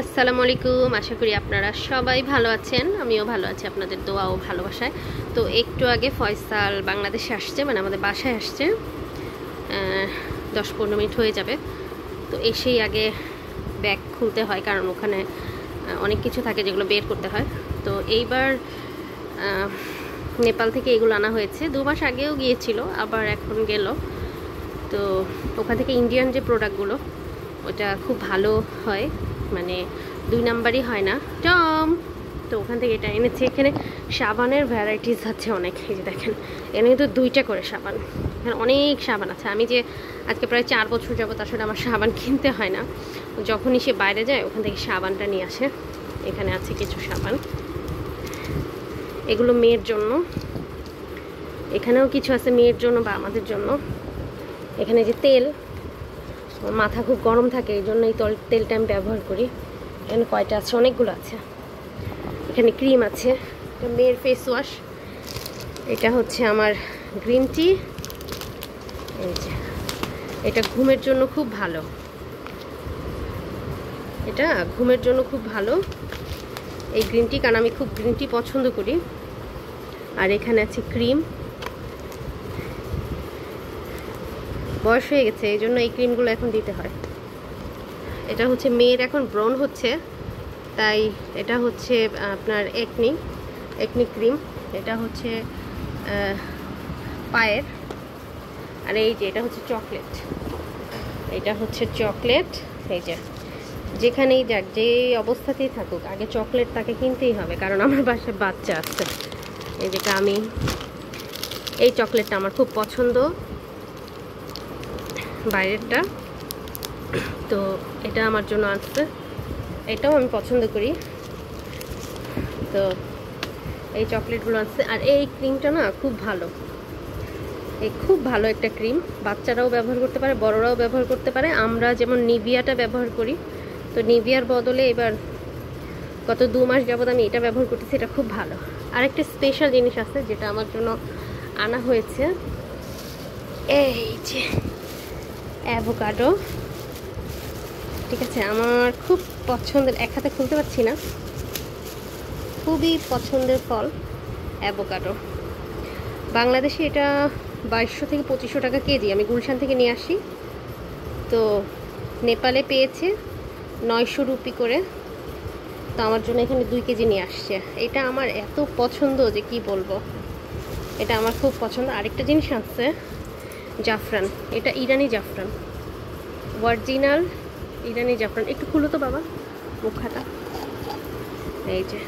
আসসালামু আলাইকুম। আশা করি আপনারা সবাই ভালো আছেন, আমিও ভালো আছি আপনাদের দোয়া ও ভালোবাসায়। তো একটু আগে ফয়সাল বাংলাদেশে আসছে, মানে আমাদের বাসায় আসছে। 10-15 মিনিট হয়ে যাবে। তো এসেই আগে ব্যাগ খুলতে হয়, কারণ ওখানে অনেক কিছু থাকে যেগুলো বের করতে হয়। তো এইবার নেপাল থেকে এগুলো আনা হয়েছে। 2 মাস আগেও গিয়েছিল, আবার এখন গেল। তো ওখান থেকে ইন্ডিয়ান যে প্রোডাক্টগুলো, ওটা খুব ভালো হয়, মানে 2 নাম্বারই হয় না টম। তো ওখান থেকে এটা এনেছে। এখানে সাবানের ভ্যারাইটিস আছে অনেক। এই যে দেখেন, এখানে কিন্তু 2টা করে সাবান, এখানে অনেক সাবান আছে। আমি যে আজকে প্রায় 4 বছর যাবত আসলে আমার সাবান কিনতে হয় না, যখনই সে বাইরে যায় ওখান থেকে সাবানটা নিয়ে আসে। এখানে আছে কিছু সাবান, এগুলো মেয়ের জন্য। এখানেও কিছু আছে মেয়ের জন্য বা আমাদের জন্য। এখানে যে তেল, মাথা খুব গরম থাকে, এই জন্য এই তেলটা আমি ব্যবহার করি। এখানে কয়টা আছে, অনেকগুলো আছে। এখানে ক্রিম আছে, এটা মেয়ের ফেস ওয়াশ। এটা হচ্ছে আমার গ্রিন টি। এই যে এটা ঘুমের জন্য খুব ভালো, এটা ঘুমের জন্য খুব ভালো এই গ্রিন টি, কারণ আমি খুব গ্রিন টি পছন্দ করি। আর এখানে আছে ক্রিম। বয়স হয়ে গেছে, এই জন্য এই ক্রিমগুলো এখন দিতে হয়। এটা হচ্ছে মেয়ের এখন ব্রণ হচ্ছে, তাই এটা হচ্ছে আপনার একনি ক্রিম। এটা হচ্ছে পায়ের। আর এই যে এটা হচ্ছে চকলেট, এটা হচ্ছে চকলেট। এই যে যেখানেই যাক, যে অবস্থাতেই থাকুক, আগে চকলেট তাকে কিনতেই হবে, কারণ আমার বাসায় বাচ্চা আছে। এই যেটা আমি, এই চকলেটটা আমার খুব পছন্দ, বাইরেরটা। তো এটা আমার জন্য আসছে, এটাও আমি পছন্দ করি। তো এই চকলেটগুলো আছে। আর এই ক্রিমটা না খুব ভালো, এই খুব ভালো একটা ক্রিম। বাচ্চারাও ব্যবহার করতে পারে, বড়রাও ব্যবহার করতে পারে। আমরা যেমন নিভিয়াটা ব্যবহার করি, তো নিভিয়ার বদলে এবার গত 2 মাস যাবত আমি এটা ব্যবহার করতেছি। এটা খুব ভালো। আর একটা স্পেশাল জিনিস আছে যেটা আমার জন্য আনা হয়েছে, এই যে অ্যাভোকাডো। ঠিক আছে, আমার খুব পছন্দের, এক হাতে খুলতে পারছি না, খুবই পছন্দের ফল অ্যাভোকাডো। বাংলাদেশে এটা 2200 থেকে 2500 টাকা কেজি। আমি গুলশান থেকে নিয়ে আসি। তো নেপালে পেয়েছে 900 রুপি করে। তো আমার জন্য এখানে 2 কেজি নিয়ে আসছে। এটা আমার এত পছন্দ যে কি বলবো, এটা আমার খুব পছন্দ। আরেকটা জিনিস আছে, জাফরান। এটা ইরানি জাফরান, অরিজিনাল ইরানি জাফরান। একটু খুলো তো বাবা মুখাটা। এই যে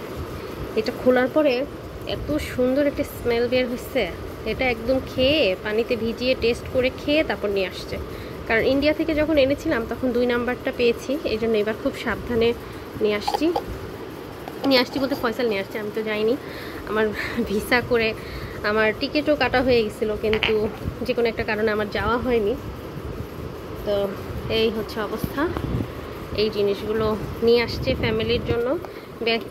এটা খোলার পরে এত সুন্দর একটা স্মেল বের হচ্ছে। এটা একদম খেয়ে, পানিতে ভিজিয়ে টেস্ট করে খেয়ে তারপর নিয়ে আসছে। কারণ ইন্ডিয়া থেকে যখন এনেছিলাম তখন 2 নাম্বারটা পেয়েছি, এই জন্য এবার খুব সাবধানে নিয়ে আসছি বলতে ফয়সাল নিয়ে আসছে, আমি তো যাইনি। আমার ভিসা করে আমার টিকিটও কাটা হয়ে গেছিলো, কিন্তু যে কোনো একটা কারণে আমার যাওয়া হয়নি। তো এই হচ্ছে অবস্থা। এই জিনিসগুলো নিয়ে আসছে ফ্যামিলির জন্য,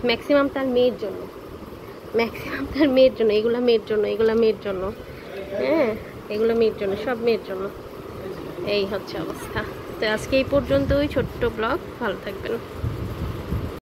ম্যাক্সিমাম তার মেয়ের জন্য, এগুলো মেয়ের জন্য, হ্যাঁ এগুলো মেয়ের জন্য, সব মেয়ের জন্য। এই হচ্ছে অবস্থা। তো আজকে এই পর্যন্তই ছোট্ট ব্লগ। ভালো থাকবেন।